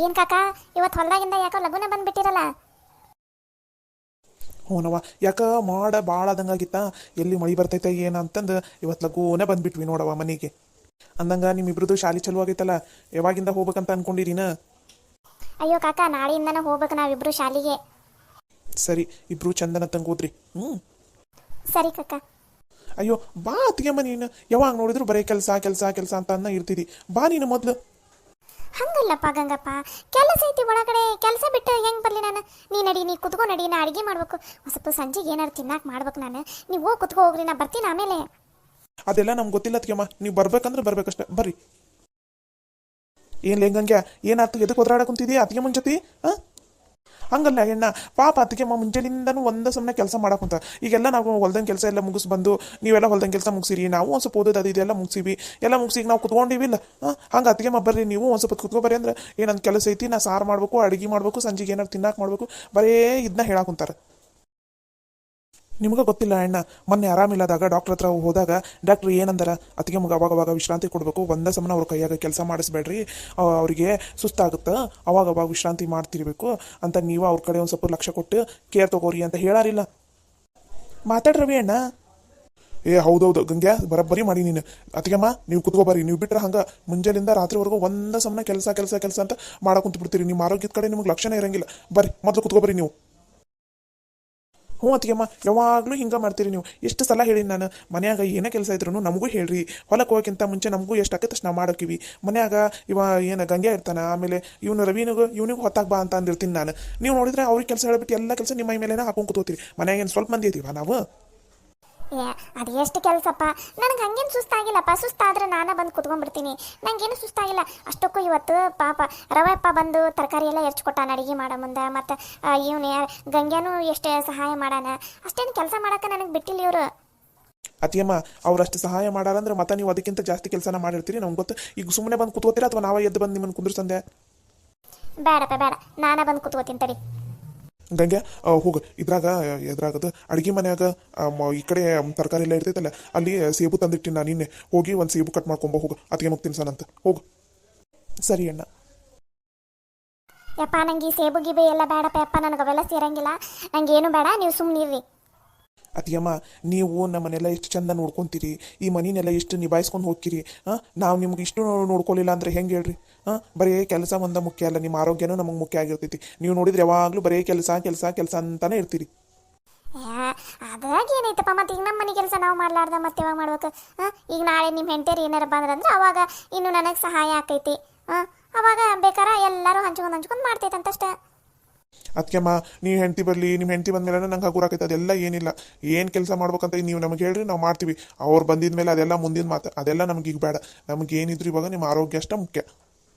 ಏನ್ ಕಾಕ, ಇವತ್ತು ಹೊಲ್ದಾಗಿಂದ ಯಾಕೋ ಲಗುನ ಬಂದ್ಬಿಟ್ಟಿರಲ್ಲ. ಹ್ಞೂನವ್ವ, ಯಾಕ ಮಾಡ ಭಾಳ ಆದಂಗಾಗಿತ್ತ. ಎಲ್ಲಿ ಮಳೆ ಬರ್ತೈತೆ ಏನಂತಂದು ಇವತ್ತು ಲಗೂನೆ ಬಂದ್ಬಿಟ್ವಿ ನೋಡವ್ವ ಮನೆಗೆ. ಅಂದಂಗ ನಿಮ್ಮಿಬ್ರದ್ದು ಶಾಲೆ ಚಲೋ ಆಗೈತಲ್ಲ, ಯಾವಾಗಿಂದ ಹೋಗ್ಬೇಕಂತ ಅನ್ಕೊಂಡಿರೀನ? ಅಯ್ಯೋ ಕಾಕ, ನಾಳೆಯಿಂದನೇ ಹೋಗ್ಬೇಕು ನಾವಿಬ್ರು ಶಾಲಿಗೆ. ಸರಿ, ಇಬ್ರು ಚಂದನ ತಂಗೋದ್ರಿ. ಸರಿ ಕಾಕ. ಅಯ್ಯೋ ಬಾ ಅತ್ತಿಗೆಮ್ಮ, ನೀನು ಯಾವಾಗ ನೋಡಿದ್ರು ಬರೀ ಕೆಲಸ ಕೆಲಸ ಕೆಲಸ ಅಂತ ಅನ್ನ ಇರ್ತಿದಿ. ಬಾ ನೀನು ಮೊದಲು. ಹಂಗಲ್ಲಪ್ಪ ಗಂಗಪ್ಪ, ಕೆಲಸ ಐತಿ ಒಳಗಡೆ. ಕೆಲಸ ಬಿಟ್ಟು ಹೆಂಗ್ ಬರ್ಲಿ ನಾನು? ನೀ ನಡಿ, ನೀ ಕುತ್ಕೊ ನಡಿ, ನಾ ಅಡಿಗೆ ಮಾಡ್ಬೇಕು. ಸ್ವಲ್ಪ ಸಂಜೆಗೆ ಏನಾರು ತಿನ್ನಾಕ ಮಾಡ್ಬೇಕು ನಾನು. ನೀವು ಹೋಗಿ ಕುತ್ಕೊ ಹೋಗ್ರಿ, ನಾ ಬರ್ತೀನಿ ಆಮೇಲೆ. ಅದೆಲ್ಲ ನಮ್ಗೆ ಗೊತ್ತಿಲ್ಲ ಅತ್ತಿಗೆಮ್ಮ, ನೀವು ಬರ್ಬೇಕಂದ್ರೆ ಬರ್ಬೇಕಷ್ಟೆ, ಬರ್ರಿ. ಏನ್ ಲೆಂಗಂಗ್ಯ, ಏನಾಯ್ತು? ಎದಕ್ಕೆ ಒದ್ರಾಡ ಕುಂತಿದೀಯ ಅತ್ತಿಗೆಮ್ಮನ ಜೊತೆ? ಹಂಗಲ್ಲ ಹೆಣ್ಣ, ಪಾಪ ಅತ್ತಿಗೆಮ್ಮ ಮುಂಜಾನಿಂದನೂ ಒಂದೇ ಸಮನೆ ಕೆಲಸ ಮಾಡಕ್ಕಂತ. ಈಗೆಲ್ಲ ನಾವು ಹೊಲ್ದಂಗೆ ಕೆಲಸ ಎಲ್ಲ ಮುಗಿಸ್ ಬಂದು, ನೀವೆಲ್ಲ ಹೊಲ್ದಂಗೆ ಕೆಲಸ ಮುಗಿಸಿರಿ, ನಾವು ಒಂದು ಸ್ವಲ್ಪ ಓದೋದು ಇದೆಲ್ಲ ಮುಗಿಸಿವಿ. ಎಲ್ಲ ಮುಗಿಸಿ ನಾವು ಕುತ್ಕೊಂಡಿವಿಲ್ಲ. ಹಂಗೆ ಅತ್ತಿಗೆಮ್ಮ ಬರ್ರಿ, ನೀವು ಒಂದು ಸ್ವಲ್ಪ ಕುತ್ಕೊ ಬರ್ರಿ ಅಂದ್ರೆ, ಏನಂತ ಕೆಲಸ ಐತಿ, ನಾ ಸಾರು ಮಾಡ್ಬೇಕು, ಅಡುಗೆ ಮಾಡ್ಬೇಕು, ಸಂಜೆಗೆ ಏನಾರು ತಿನ್ನಾಕ ಮಾಡ್ಬೇಕು, ಬರೇ ಇದನ್ನ ಹೇಳಾಕುಂತಾರೆ. ನಿಮ್ಗೆ ಗೊತ್ತಿಲ್ಲ ಅಣ್ಣ, ಮೊನ್ನೆ ಆರಾಮಿಲ್ಲದಾಗ ಡಾಕ್ಟರ್ ಹತ್ರ ಹೋದಾಗ ಡಾಕ್ಟ್ರ್ ಏನಂದಾರ, ಅತ್ತಿಗೆ ಮಗ ಅವಾಗವಾಗ ವಿಶ್ರಾಂತಿ ಕೊಡಬೇಕು, ಒಂದೇ ಸಮನ ಅವ್ರ ಕೈಯಾಗ ಕೆಲಸ ಮಾಡಿಸ್ಬೇಡ್ರಿ, ಅವರಿಗೆ ಸುಸ್ತಾಗುತ್ತೆ, ಅವಾಗವಾಗ ವಿಶ್ರಾಂತಿ ಮಾಡ್ತಿರ್ಬೇಕು ಅಂತ. ನೀವು ಅವ್ರ ಕಡೆ ಒಂದು ಸ್ವಲ್ಪ ಲಕ್ಷ್ಯ ಕೊಟ್ಟು ಕೇರ್ ತಗೋರಿ ಅಂತ ಹೇಳಾರಿಲ್ಲ. ಮಾತಾಡ್ರವಿ ಅಣ್ಣ. ಹೌದೌದು ಗಂಗ್ಯಾ, ಬರೀ ಮಾಡಿ ನೀನು. ಅತ್ತಿಗೆಮ್ಮ ನೀವು ಕುತ್ಕೋಬರ್ರಿ, ನೀವು ಬಿಟ್ರೆ ಹಂಗೆ ಮುಂಜಾನಿಂದ ರಾತ್ರಿವರೆಗೂ ಒಂದೇ ಸಮನ ಕೆಲಸ ಕೆಲಸ ಕೆಲಸ ಅಂತ ಮಾಡಕೊಂತ ಬಿಡ್ತೀರಿ. ನಿಮ್ಮ ಆರೋಗ್ಯದ ಕಡೆ ನಿಮ್ಗೆ ಲಕ್ಷಣ ಇರಂಗಿಲ್ಲ. ಬರ್ರಿ ಮೊದಲು ಕುತ್ಕೋಬರ್ರಿ ನೀವು. ಹ್ಞೂ ಅತ್ತಿಗೆಮ್ಮ, ಯಾವಾಗಲೂ ಹಿಂಗೆ ಮಾಡ್ತೀರಿ ನೀವು. ಎಷ್ಟು ಸಲ ಹೇಳೀನಿ ನಾನು, ಮನ್ಯಾಗ ಏನೇ ಕೆಲಸ ಇದ್ರೂ ನಮಗೂ ಹೇಳ್ರಿ. ಹೊಲಕ್ಕೆ ಹೋಗೋಕ್ಕಿಂತ ಮುಂಚೆ ನಮಗೂ ಎಷ್ಟು ಆಕೈತೆ ಅಷ್ಟು ನಾವು ಮಾಡೋಕ್ಕಿವಿ. ಮನ್ಯಾಗ ಏನು ಗಂಗೆ ಇರ್ತಾನೆ, ಆಮೇಲೆ ಇವನು ಇವನಿಗೂ ಹೊತ್ತಾಗ ಬಾ ಅಂತ ಅಂದಿರ್ತೀನಿ ನಾನು. ನೀವು ನೋಡಿದ್ರೆ ಅವ್ರಿಗೆ ಕೆಲಸ ಹೇಳ್ಬಿಟ್ಟು ಎಲ್ಲ ಕೆಲಸ ನಿಮ್ಮ ಮೈ ಮೇಲೆ ಹಾಕೊಂಡು ಕೂತೋತೀರಿ. ಮನ್ಯಾಗ ಏನು ಸ್ವಲ್ಪ ಮಂದಿ ಇದೀವ ನಾವು? ಅದು ಎಷ್ಟು ಕೆಲಸಪ್ಪ, ನನಗೆ ಹಂಗೇನು ಸುಸ್ತಾಗಿಲ್ಲಪ್ಪ. ಸುಸ್ತಾದ್ರೆ ನಾನೇ ಬಂದು ಕುತ್ಕೊಂಡ್ಬಿಡ್ತೀನಿ, ನಂಗೇನು ಸುಸ್ತಾಗಿಲ್ಲ. ಅಷ್ಟಕ್ಕೂ ಇವತ್ತು ಪಾಪ ರವಪ್ಪ ಬಂದು ತರಕಾರಿ ಎಲ್ಲ ಹೆರ್ಚ್ಕೊಟ್ಟಾನ ಅಡುಗೆ ಮಾಡೋ ಮುಂದೆ. ಮತ್ತು ಇವನು ಗಂಗ್ಯಾನು ಎಷ್ಟೇ ಸಹಾಯ ಮಾಡಾನ. ಅಷ್ಟೇನು ಕೆಲಸ ಮಾಡೋಕೆ ನನಗೆ ಬಿಟ್ಟಿಲ್ಲ ಇವರು. ಅತ್ತಿಗೆಮ್ಮ, ಅವ್ರಷ್ಟು ಸಹಾಯ ಮಾಡಾರಂದ್ರೆ ಮತ್ತೆ ನೀವು ಅದಕ್ಕಿಂತ ಜಾಸ್ತಿ ಕೆಲಸನ ಮಾಡಿರ್ತೀರಿ, ನಮ್ಗೆ ಗೊತ್ತು. ಈಗ ಸುಮ್ಮನೆ ಬಂದು ಕೂತ್ಕೋತೀರಾ ಅಥವಾ ನಾವೇ ಎದ್ದು ಬಂದು ನಿಮ್ಮನ್ನು ಕುಂದ್ರಸಂದೆ? ಬೇಡಪ್ಪ ಬೇಡ, ನಾನೇ ಬಂದು ಕೂತ್ಕೋತೀನಿ ತಡಿ. ಗಂಗೆ ಹೋಗು, ಎದ್ರಾಗದು ಅಡುಗೆ ಮನ್ಯಾಗ ಈ ಕಡೆ ತರಕಾರಿ ಎಲ್ಲ ಇರ್ತೈತಲ್ಲ, ಅಲ್ಲಿ ಸೇಬು ತಂದಿಟ್ಟಿನ ನಿನ್ನೆ. ಹೋಗಿ ಒಂದು ಸೇಬು ಕಟ್ ಮಾಡ್ಕೊಂಬ ಹೋಗು, ಅದಕ್ಕೆ ಮುಗ್ ತಿನ್ಸನಂತ ಹೋಗು. ಸರಿ ಅಣ್ಣ. ಯಪ್ಪ, ನಂಗೆ ಈ ಸೇಬು ಗಿಬೆ ಎಲ್ಲ ಬೇಡಪ್ಪ ಯಪ್ಪ, ನನಗೆ ಅವೆಲ್ಲ ಸೇರಂಗಿಲ್ಲ. ನಂಗೇನು ಬೇಡ, ನೀವು ಸುಮ್ಮನಿರ್ರಿ. ಅತ್ತಿಗೆಮ್ಮ, ನೀವು ನಮ್ಮನ್ನೆಲ್ಲ ಎಷ್ಟು ಚಂದ ನೋಡ್ಕೊತೀರಿ, ಈ ಮನಿನೆಲ್ಲ ಎಷ್ಟು ನಿಭಾಯಿಸ್ಕೊಂಡು ಹೋಗ್ತೀರಿ. ನಾವು ನಿಮ್ಗೆ ಇಷ್ಟು ನೋಡ್ಕೊಳ್ಳಿಲ್ಲ ಅಂದರೆ ಹೆಂಗೆ ಹೇಳ್ರಿ? ಬರೀ ಕೆಲಸ ಒಂದ ಮುಖ್ಯ ಅಲ್ಲ, ನಿಮ್ಮ ಆರೋಗ್ಯನೂ ನಮಗೆ ಮುಖ್ಯ ಆಗಿರ್ತೈತಿ. ನೀವು ನೋಡಿದ್ರೆ ಯಾವಾಗಲೂ ಬರೀ ಕೆಲಸ ಕೆಲಸ ಕೆಲಸ ಅಂತಾನೆ ಇರ್ತೀರಿ. ಅದ್ರಾಗ ಏನೈತಪ್ಪ, ಮತ್ತೆ ಈಗ ನಮ್ಮ ಮನೆ ಕೆಲಸ ನಾವು ಮಾಡ್ಲಾರ್ದ ಮತ್ತೆ ಯಾವಾಗ ಮಾಡ್ಬೇಕು? ಈಗ ನಾಳೆ ನಿಮ್ಮ ಹೆಂಡತಿಯರು ಏನಾರು ಬಂದ್ರಂದ್ರೆ ಅವಾಗ ಇನ್ನು ನನಗೆ ಸಹಾಯ ಆಕೈತಿ. ಅವಾಗ ಬೇಕಾರ ಎಲ್ಲರೂ ಹಂಚ್ಕೊಂಡು ಮಾಡ್ತೈತಂತಷ್ಟೇ. ಅದಕ್ಕೆಮ್ಮ, ನೀವು ಹೆಂಡತಿ ಬರಲಿ, ನಿಮ್ಮ ಹೆಂಡತಿ ಬಂದಮೇಲೆ ನಂಗೆ ಹಗುರಾಕೈತೆ. ಅದೆಲ್ಲ ಏನಿಲ್ಲ, ಏನು ಕೆಲಸ ಮಾಡ್ಬೇಕಂತ ನೀವು ನಮಗೆ ಹೇಳ್ರಿ, ನಾವು ಮಾಡ್ತೀವಿ. ಅವ್ರು ಬಂದಿದ ಮೇಲೆ ಅದೆಲ್ಲ ಮುಂದಿನ ಮಾತು, ಅದೆಲ್ಲ ನಮ್ಗೆ ಈಗ ಬೇಡ. ನಮ್ಗೆ ಏನಿದ್ರು ಇವಾಗ ನಿಮ್ಮ ಆರೋಗ್ಯ ಅಷ್ಟೇ ಮುಖ್ಯ.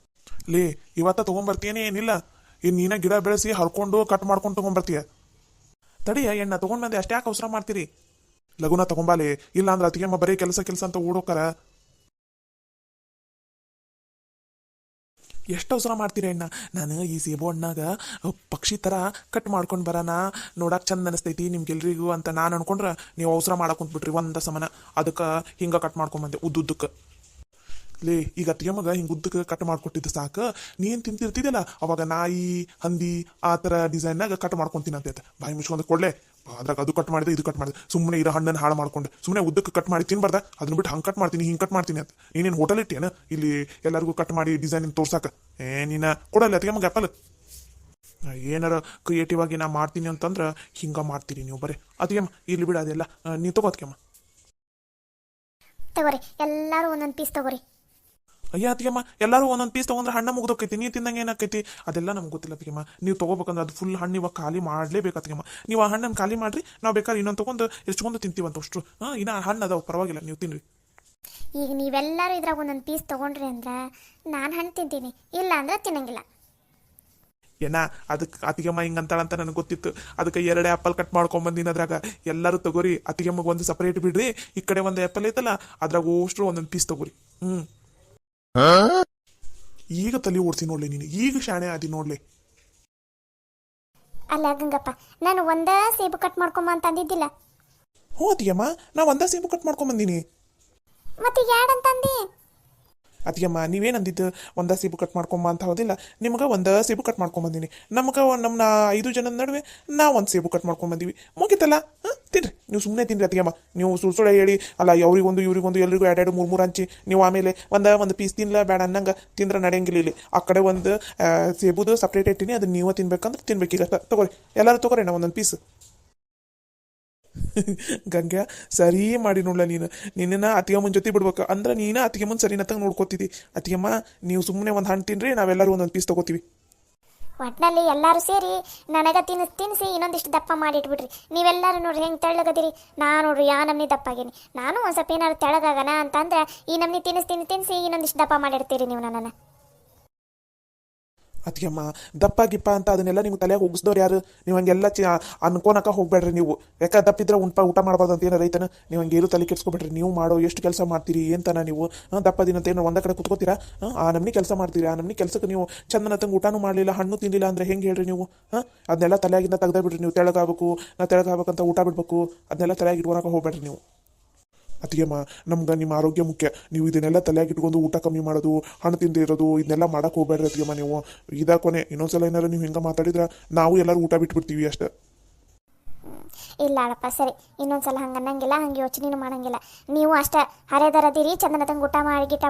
ಲೇ, ಇವತ್ತ ತೊಗೊಂಬರ್ತೀಯನೇ ಏನಿಲ್ಲ, ಇನ್ನು ನೀನ ಗಿಡ ಬೆಳೆಸಿ ಹರ್ಕೊಂಡು ಕಟ್ ಮಾಡ್ಕೊಂಡು ತೊಗೊಂಬರ್ತೀಯ. ತಡಿಯ ಎಣ್ಣ ತೊಗೊಂಡ್ ಬಂದೆ, ಅಷ್ಟೇ ಯಾಕೆ ಅವಸರ ಮಾಡ್ತೀರಿ? ಲಗುನ ತೊಗೊಂಬಾಲಿ, ಇಲ್ಲ ಅಂದ್ರೆ ಅತ್ತಿಗೆಮ್ಮ ಬರೀ ಕೆಲಸ ಕೆಲಸ ಅಂತ ಓಡೋಕಾರ. ಎಷ್ಟು ಅವಸರ ಮಾಡ್ತೀರಿ ಅಣ್ಣ? ನಾನು ಈ ಸೇಬು ಹಣ್ಣಾಗ ಪಕ್ಷಿ ಥರ ಕಟ್ ಮಾಡ್ಕೊಂಡು ಬರೋಣ, ನೋಡಕ್ಕೆ ಚಂದ ಅನಿಸ್ತೈತಿ ನಿಮ್ಗೆಲ್ರಿಗೂ ಅಂತ ನಾನು ಅನ್ಕೊಂಡ್ರೆ ನೀವು ಅವಸರ ಮಾಡಕ್ಕೆ ಕುಂತ್ಬಿಟ್ರಿ ಒಂದ ಸಮನ. ಅದಕ್ಕೆ ಹಿಂಗೆ ಕಟ್ ಮಾಡ್ಕೊಂಬಂದೆ ಉದ್ದುದ್ದಕ್ಕೆ. ಲೇ, ಈಗ ಅತ್ತಿಗೆಮ್ಮಗ ಹಿಂಗೆ ಉದ್ದಕ್ಕೆ ಕಟ್ ಮಾಡ್ಕೊಟ್ಟಿದ್ದು ಸಾಕು. ನೀನು ತಿಂತಿರ್ತಿದ್ಯಲ್ಲ, ಅವಾಗ ನಾಯಿ ಹಂದಿ ಆ ಥರ ಡಿಸೈನ್ನಾಗ ಕಟ್ ಮಾಡ್ಕೊತೀನಿ ಅಂತ ಬಾಯಿ ಮುಚ್ಕೊಂಡು ಕೊಡ್ಲೆ. ಅದ್ರಾಗ ಅದು ಕಟ್ ಮಾಡಿದೆ, ಇದು ಕಟ್ ಮಾಡಿದೆ, ಸುಮ್ಮನೆ ಇರೋ ಹಣ್ಣನ್ನು ಹಾಳು ಮಾಡ್ಕೊಂಡು ಸುಮ್ಮನೆ ಉದ್ದಕ್ಕೆ ಕಟ್ ಮಾಡಿ ತಿನ್ಬಾರ್ದ? ಅದನ್ನ ಬಿಟ್ಟು ಹಂಗೆ ಕಟ್ ಮಾಡ್ತೀನಿ, ಹಿಂಗೆ ಕಟ್ ಮಾಡ್ತೀನಿ ಅಂತ. ನೀನೇನು ಹೋಟೆಲ್ ಇಟ್ಟೇನ ಇಲ್ಲಿ ಎಲ್ಲರಿಗೂ ಕಟ್ ಮಾಡಿ ಡಿಸೈನ್ ತೋರ್ಸಾಕ? ನೀನು ಕೊಡಲ್ಲ ಅತ್ತಿಗೆಮ್ಮಗ ಆ್ಯಪಲ್. ಏನಾರ ಕ್ರಿಯೇಟಿವ್ ಆಗಿ ನಾ ಮಾಡ್ತೀನಿ ಅಂತಂದ್ರೆ ಹಿಂಗೆ ಮಾಡ್ತೀರಿ ನೀವು ಬರೀ. ಅತ್ತಿಗೆಮ್ಮ ಇಲ್ಲಿ ಬಿಡ, ಅದೆಲ್ಲ ನೀವು ತಗೋ ಅತ್ತಿಗೆಮ್ಮ. ತಗೋರಿ, ಎಲ್ಲರೂ ಒಂದೊಂದು ಪೀಸ್ ತಗೋರಿ. ಅಯ್ಯ ಅತ್ತಿಗೆಮ್ಮ, ಎಲ್ಲರೂ ಒಂದೊಂದು ಪೀಸ್ ತೊಗೊಂಡ್ರೆ ಹಣ್ಣು ಮುಗ್ದೋಕೈತಿ, ನೀವು ತಿಂದಂಗೆ ಏನಾಕೈತಿ? ಅದೆಲ್ಲ ನಮ್ಗೆ ಗೊತ್ತಿಲ್ಲ ಅತ್ತಿಗೆಮ್ಮ. ನೀವು ತೊಗೋಬೇಕಂದ್ರೆ ಅದು ಫುಲ್ ಹಣ್ಣು ಇವಾಗ ಖಾಲಿ ಮಾಡಲೇಬೇಕು ಅತ್ತಿಗೆಮ್ಮ. ನೀವು ಆ ಹಣ್ಣನ್ನು ಖಾಲಿ ಮಾಡಿರಿ, ನಾವು ಬೇಕಾದ್ರೆ ಇನ್ನೊಂದು ತೊಗೊಂಡು ಎಷ್ಟ್ಕೊಂಡು ತಿಂತೀವಂತ ಅಷ್ಟು. ಇನ್ನು ಹಣ್ಣು ಅದಾವ, ಪರವಾಗಿಲ್ಲ, ನೀವು ತಿನ್ನಿರಿ. ಈಗ ನೀವೆಲ್ಲರೂ ಇದ್ರಾಗ ಒಂದೊಂದು ಪೀಸ್ ತೊಗೊಂಡ್ರಿ ಅಂದ್ರೆ ನಾನು ಹಣ್ಣು ತಿಂತೀನಿ, ಇಲ್ಲ ಅಂದ್ರೆ ತಿನ್ನಂಗಿಲ್ಲ. ಅದಕ್ಕೆ ಅತ್ತಿಗೆಮ್ಮ ಹಿಂಗಂತಾಳಂತ ನನಗೆ ಗೊತ್ತಿತ್ತು. ಅದಕ್ಕೆ 2 ಆ್ಯಪಲ್ ಕಟ್ ಮಾಡ್ಕೊಂಬಂದಿನ. ಅದ್ರಾಗ ಎಲ್ಲರೂ ತಗೋರಿ, ಅತ್ತಿಗೆಮ್ಮಗೆ ಒಂದು ಸಪ್ರೇಟ್ ಬಿಡ್ರಿ. ಈ ಕಡೆ ಒಂದು ಆ್ಯಪಲ್ ಐತಲ್ಲ, ಅದ್ರಾಗ ಅಷ್ಟು ಒಂದೊಂದು ಪೀಸ್ ತಗೋರಿ. ಈಗ ತಲೆ ಓಡಿಸಿ ನೋಡ್ಲಿ ನೀನು, ಈಗ ಶಾಣೆ ಆದಿ ನೋಡ್ಲಿ. ಅಲ್ಲ ಗಂಗಪ್ಪ, ನಾನು ಒಂದೇ ಸೇಬು ಕಟ್ ಮಾಡ್ಕೊಂಬ ಅಂತ ಅಂದಿದ್ದಿಲ್ಲ? ಹ್ಞೂ ಅತ್ತಿಗೆಮ್ಮ, ನಾ ಒಂದೇ ಸೇಬು ಕಟ್ ಮಾಡ್ಕೊಂಬಂದಿನಿ. ಮತ್ತೆ ಯಾಡಂತಂದಿ? ಅತಿಯಮ್ಮ ನೀವೇನಂದಿದ್ದು ಒಂದ ಸೇಬು ಕಟ್ ಮಾಡ್ಕೊಂಬ ಅಂತ ಹೌದಿಲ್ಲ, ನಿಮ್ಗೆ ಒಂದು ಸೇಬು ಕಟ್ ಮಾಡ್ಕೊಂಬಂದಿನಿ. ನಮ್ಗೆ ನಮ್ಮ 5 ಜನದ ನಡುವೆ ನಾವು ಒಂದು ಸೇಬು ಕಟ್ ಮಾಡ್ಕೊಂಬಂದೀವಿ, ಮುಗಿತಲ್ಲ. ಹಾಂ ತಿನ್ರಿ, ನೀವು ಸುಮ್ಮನೆ ತಿನ್ರಿ ಅತಿಯಮ್ಮ. ನೀವು ಸುಳ್ಳು ಹೇಳಿ ಅಲ್ಲ ಅವ್ರಿಗೊಂದು ಇವ್ರಿಗೊಂದು ಎಲ್ರಿಗೂ ಎರಡು ಮೂರು ಮೂರು ಹಂಚಿ ನೀವು ಆಮೇಲೆ ಒಂದು ಪೀಸ್ ತಿನ್ಲ ಬೇಡ ಅನ್ನಂಗೆ ತಿಂದ್ರೆ ನಡೆಯಂಗಿಲ್ಲ ಇಲ್ಲಿ. ಆ ಕಡೆ ಒಂದು ಸೇಬುದು ಸಪ್ರೇಟ್ ಇಟ್ಟಿನಿ, ಅದನ್ನ ನೀವು ತಿನ್ಬೇಕಂದ್ರೆ ತಿನ್ಬೇಕೀಗ. ತಗೋರಿ, ಎಲ್ಲರೂ ತಗೋರಿ ನಾ ಒಂದೊಂದು ಪೀಸ್. ಗಂಗ್ಯಾ ಸರಿ ಮಾಡಿ ನೋಡ್ಲ ನಿನ್ನ ಅತ್ತಿಗೆಮ್ಮನ ಜೊತೆ ಬಿಡ್ಬೇಕು ಅಂದ್ರೆ ನೀನ ಅತ್ತಿಗೆಮ್ಮನ ಸರಿನತ್ತಾಗ ನೋಡ್ಕೋತಿದ್ದಿ. ಅತ್ತಿಗೆಮ್ಮ ನೀವು ಸುಮ್ಮನೆ ಒಂದು ಹಣ್ಣು ತಿನ್ರಿ, ನಾವೆಲ್ಲರೂ ಒಂದೊಂದು ಪೀಸ್ ತಗೋತೀವಿ. ಒಟ್ಟಿನಲ್ಲಿ ಎಲ್ಲರೂ ಸೇರಿ ನನಗೆ ತಿನ್ನಿಸಿ ಇನ್ನೊಂದಿಷ್ಟು ದಪ್ಪ ಮಾಡಿಟ್ಬಿಟ್ರಿ. ನೀವೆಲ್ಲರೂ ನೋಡ್ರಿ ಹೆಂಗೆ ತೆಳ್ಳಗದಿರಿ. ನಾನು ನೋಡ್ರಿ ಯಾ ನಮ್ನಿ ದಪ್ಪಾಗೀನಿ. ನಾನು ಒಂದು ಸ್ವಲ್ಪ ಏನಾದ್ರು ತೆಳ್ಳಗಾಗಣ ಅಂತಂದ್ರೆ ಈ ನಮ್ನಿ ತಿನ್ನಿಸಿ ಇನ್ನೊಂದಿಷ್ಟು ದಪ್ಪ ಮಾಡಿಡ್ತೀರಿ ನೀವು ನನ್ನನ್ನು. ಅತ್ತಿಗೆಮ್ಮ ದಪ್ಪ ಗಿಪ್ಪ ಅಂತ ಅದನ್ನೆಲ್ಲ ನೀವು ತಲೆಯಾಗ ಹೋಗಿಸ್ದವ್ರು ಯಾರು? ನೀವು ಹಂಗೆಲ್ಲ ಅನ್ಕೋನಕ ಹೋಗ್ಬೇಡ್ರಿ. ನೀವು ಯಾಕೆ ದಪ್ಪಿದ್ರೆ ಊಟ ಮಾಡ್ಬಾರ್ದು ಅಂತ ಏನೋ ರೈತನ ನೀವು ಹಂಗೇನು ತಲೆ ಕೆಡ್ಸ್ಕೊಬೇಡ್ರಿ. ನೀವು ಮಾಡೋ ಎಷ್ಟು ಕೆಲಸ ಮಾಡ್ತೀರಿ ಏಂತನ ನೀವು ದಪ್ಪದಿನಂತ ಏನೋ ಒಂದ ಕಡೆ ಕುತ್ಕೋತೀರಾ? ಆ ನಮ್ನಿ ಕೆಲಸ ಮಾಡ್ತೀರಿ. ಆ ನಮ್ನಿ ಕೆಲಸಕ್ಕೆ ನೀವು ಚಂದನತ್ತಂಗೆ ಊಟನೂ ಮಾಡಲಿಲ್ಲ, ಹಣ್ಣು ತಿಂದಿಲ್ಲ ಅಂದ್ರೆ ಹೆಂಗೆ ಹೇಳ್ರಿ ನೀವು? ಅದನ್ನೆಲ್ಲ ತಲೆಯಾಗಿಂದ ತೆಗ್ದೇ ಬಿಡ್ರಿ. ನೀವು ತೆಳಗಾಗಬೇಕು, ತೆಳಗಾಗಬೇಕಂತ ಊಟ ಬಿಡ್ಬೇಕು, ಅದನ್ನೆಲ್ಲ ತಲೆಯಾಗಿ ಇಟ್ಕೊಳಕ ಹೋಗ್ಬೇಡ್ರಿ ನೀವು. ಅತಿಗೆಮ್ಮ ನಮ್ಗೆ ನಿಮ್ಮ ಆರೋಗ್ಯ ಮುಖ್ಯ. ನೀವು ಇದನ್ನೆಲ್ಲ ತಲೆಯಾಗಿ ಇಟ್ಕೊಂಡು ಊಟ ಕಮ್ಮಿ ಮಾಡೋದು, ಹಣ್ಣು ತಿಂದೇ ಇರೋದು, ಇದನ್ನೆಲ್ಲ ಮಾಡಕ್ಕೆ ಹೋಗ್ಬೇಡ್ರಿ ಅತಿಗೆಮ್ಮ. ನೀವು ಕೊನೆ ಇನ್ನೊಂದ್ಸಲ ಏನಾರು ನೀವು ಹಿಂಗೆ ಮಾತಾಡಿದ್ರೆ ನಾವು ಎಲ್ಲರೂ ಊಟ ಬಿಟ್ಬಿಡ್ತೀವಿ ಅಷ್ಟೇ. ಇಲ್ಲ ಅಳಪ್ಪ ಸರಿ, ಇನ್ನೊಂದ್ಸಲ ಹಂಗೆ ಅನ್ನಂಗಿಲ್ಲ, ಹಂಗೆ ಯೋಚನೆನೂ ಮಾಡಂಗಿಲ್ಲ. ನೀವು ಅಷ್ಟೇ ಹರಿದರದಿರಿ, ಚಂದನದಂಗೆ ಊಟ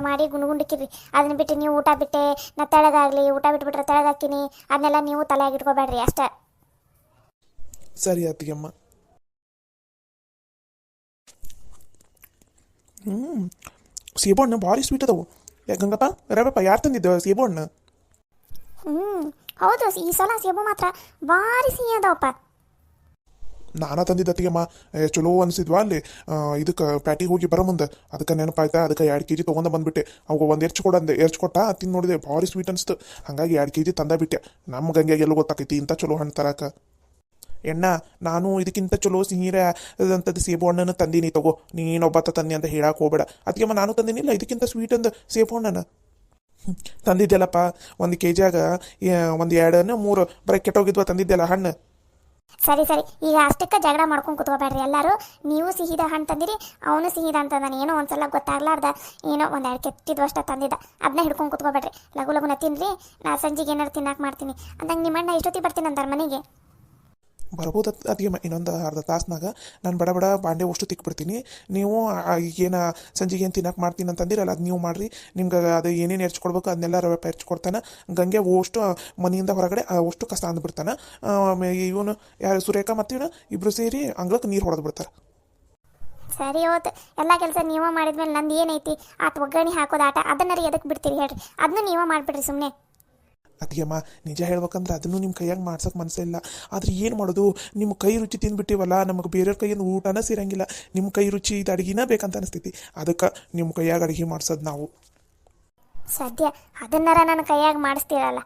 ಮಾಡಿ ಗುಂಡುಕಿರಿ. ಅದನ್ನ ಬಿಟ್ಟು ನೀವು ಊಟ ಬಿಟ್ಟೆ ನಾ ತೆಳಗಾಗಲಿ, ಊಟ ಬಿಟ್ಬಿಟ್ರೆ ತೆಳಗಾಕಿನಿ, ಅದನ್ನೆಲ್ಲ ನೀವು ತಲೆಯಾಗಿ ಇಟ್ಕೋಬೇಡ್ರಿ ಅಷ್ಟೇ. ಸರಿ ಅತಿಗೆಮ್ಮ. ಸೇಬು ಹಣ್ಣು ಭಾರಿ ಸ್ವೀಟ್ ಅದಾವು. ಗಂಗಪ್ಪ ರವಪ್ಪ ಯಾರು ತಂದಿದ್ದು ಸೇಬು ಹಣ್ಣು? ಹೌದು, ಈ ಸಲ ಸೇಬು ಮಾತ್ರ ಭಾರಿ ಸಿಹಿ ಅದಾವಪ್ಪ. ನಾನಾ ತಂದಿದ್ದ ಅತ್ತಿಗೆಮ್ಮ. ಚಲೋ ಅನಿಸಿದ್ವಾ ಅಲ್ಲಿ ಇದಕ್ಕೆ ಪ್ಯಾಟಿಗೆ ಹೋಗಿ ಬರೋ ಮುಂದೆ ಅದಕ್ಕೆ ನೆನಪಾಯ್ತಾ, ಅದಕ್ಕೆ 2 kg ತೊಗೊಂಡು ಬಂದ್ಬಿಟ್ಟೆ. ಅವಾಗ ಒಂದು ಎರ್ಚ್ ಕೊಟ್ಟ ತಿಂದು ನೋಡಿದೆ, ಭಾರಿ ಸ್ವೀಟ್ ಅನಿಸ್ತು. ಹಾಗಾಗಿ 2 kg ತಂದ ನಮ್ಮ ಗಂಗೆಗೆ ಎಲ್ಲೂ ಗೊತ್ತಾಕೈತಿ ಇಂಥ ಚಲೋ ಹಣ್ಣು ತರಕ. ಎಣ್ಣ ನಾನು ಇದಕ್ಕಿಂತ ಚಲೋ ಸಿಹಿರ ಅಂಥದ್ದು ಸೇಬು ಹಣ್ಣನ್ನು ತಂದೀನಿ, ತಗೋ ನೀನೊಬ್ಬತ್ತ ತಂದಿ ಅಂತ ಹೇಳಕ್ಕೆ ಹೋಗ್ಬೇಡ. ಅದಕ್ಕೆ ನಾನು ತಂದಿನಿಲ್ಲ ಇದಕ್ಕಿಂತ ಸ್ವೀಟ್ ಅಂದ ಸೇಬು ಹಣ್ಣನ್ನು ತಂದಿದ್ದೆಲ್ಲಪ್ಪ. 1 kg ಒಂದು 2 3 ಬರೀ ಕೆಟ್ಟೋಗಿದ್ವ ತಂದಿದ್ದೆಲ್ಲ ಹಣ್ಣು. ಸರಿ ಈಗ ಅಷ್ಟಕ್ಕೆ ಜಗಳ ಮಾಡ್ಕೊಂಡು ಕುತ್ಕೋಬೇಡ್ರಿ ಎಲ್ಲರೂ. ನೀವು ಸಿಹಿದ ಹಣ್ಣು ತಂದಿರಿ, ಅವನು ಸಿಹಿದ ಅಂತ ನಾನು ಏನೋ ಒಂದ್ಸಲ ಗೊತ್ತಾಗ್ಲಾರ್ದ ಏನೋ 1-2 ಕೆತ್ತಿದ್ವು ಅಷ್ಟ ತಂದಿದ್ದ. ಅದನ್ನ ಹಿಡ್ಕೊಂಡು ಕುತ್ಕೋಬೇಡ್ರಿ, ಲಘುನ ತಿನ್ನಿರಿ. ನಾ ಸಂಜೆಗೆ ಏನಾರು ತಿನ್ನಕ್ಕೆ ಮಾಡ್ತೀನಿ ಅಂದಂಗೆ ನಿಮ್ಮಣ್ಣ ಎಷ್ಟೊತ್ತಿಗೆ ಬರ್ತೀನಿ ಅಂತಾರೆ ಮನೆಗೆ? ಬರ್ಬೋದು ಅದಕ್ಕೆ ಇನ್ನೊಂದು ಅರ್ಧ ತಾಸ್ನಾಗ ನಾನು ಬಡ ಬಾಂಡೆ ಅಷ್ಟು ತಿಕ್ಬಿಡ್ತೀನಿ. ನೀವು ಈಗೇನು ಸಂಜೆಗೆ ಏನು ತಿನ್ನಕ್ಕೆ ಮಾಡ್ತೀನಿ ಅಂತಂದಿರಲ್ಲ, ಅದು ನೀವು ಮಾಡಿರಿ. ನಿಮ್ಗೆ ಅದು ಏನೇನು ಎರ್ಚ್ಕೊಡ್ಬೇಕು ಅದನ್ನೆಲ್ಲ ರವೆ ಎರ್ಚ್ಕೊಡ್ತಾನೆ. ಗಂಗೆ ಅಷ್ಟು ಮನೆಯಿಂದ ಹೊರಗಡೆ ಅಷ್ಟು ಕಸ ಅಂದ್ಬಿಡ್ತಾನೆ. ಇವನು ಯಾರು ಸುರೇಖ ಮತ್ತು ಇವನು ಇಬ್ಬರು ಸೇರಿ ಅಂಗ್ಳಕ್ಕೆ ನೀರು ಹೊಡೆದು ಬಿಡ್ತಾರೆ. ಸರಿ ಹೋತ್, ಎಲ್ಲ ಕೆಲಸ ನೀವೇ ಮಾಡಿದ್ಮೇಲೆ ನಂದು ಏನೈತಿ ಆಟ ಒಗ್ಗರಣೆ ಹಾಕೋದು ಆಟ, ಅದನ್ನ ಎದಕ್ಕೆ ಬಿಡ್ತೀರಿ ಹೇಳ್ರಿ? ಅದನ್ನು ನೀವೇ ಮಾಡಿಬಿಡ್ರಿ ಸುಮ್ಮನೆ. ಅತಿಗೆಮ್ಮ ನಿಜ ಹೇಳ್ಬೇಕಂದ್ರೆ ಅದನ್ನು ನಿಮ್ಮ ಕೈಯಾಗ ಮಾಡ್ಸೋಕೆ ಮನಸ್ಸಿಲ್ಲ. ಆದರೆ ಏನು ಮಾಡೋದು, ನಿಮ್ಮ ಕೈ ರುಚಿ ತಿಂದ್ಬಿಟ್ಟಿವಲ್ಲ, ನಮಗೆ ಬೇರೆಯವ್ರ ಕೈಯಿಂದ ಊಟನ ಸೇರಂಗಿಲ್ಲ. ನಿಮ್ಮ ಕೈ ರುಚಿ ಇದು ಅಡುಗೆನ ಬೇಕಂತ ಅನಿಸ್ತೈತಿ. ಅದಕ್ಕೆ ನಿಮ್ಮ ಕೈಯಾಗ ಅಡುಗೆ ಮಾಡ್ಸೋದು ನಾವು. ಸದ್ಯ ಅದನ್ನಾರ ನನ್ನ ಕೈಯಾಗ ಮಾಡಿಸ್ತೀರಲ್ಲ.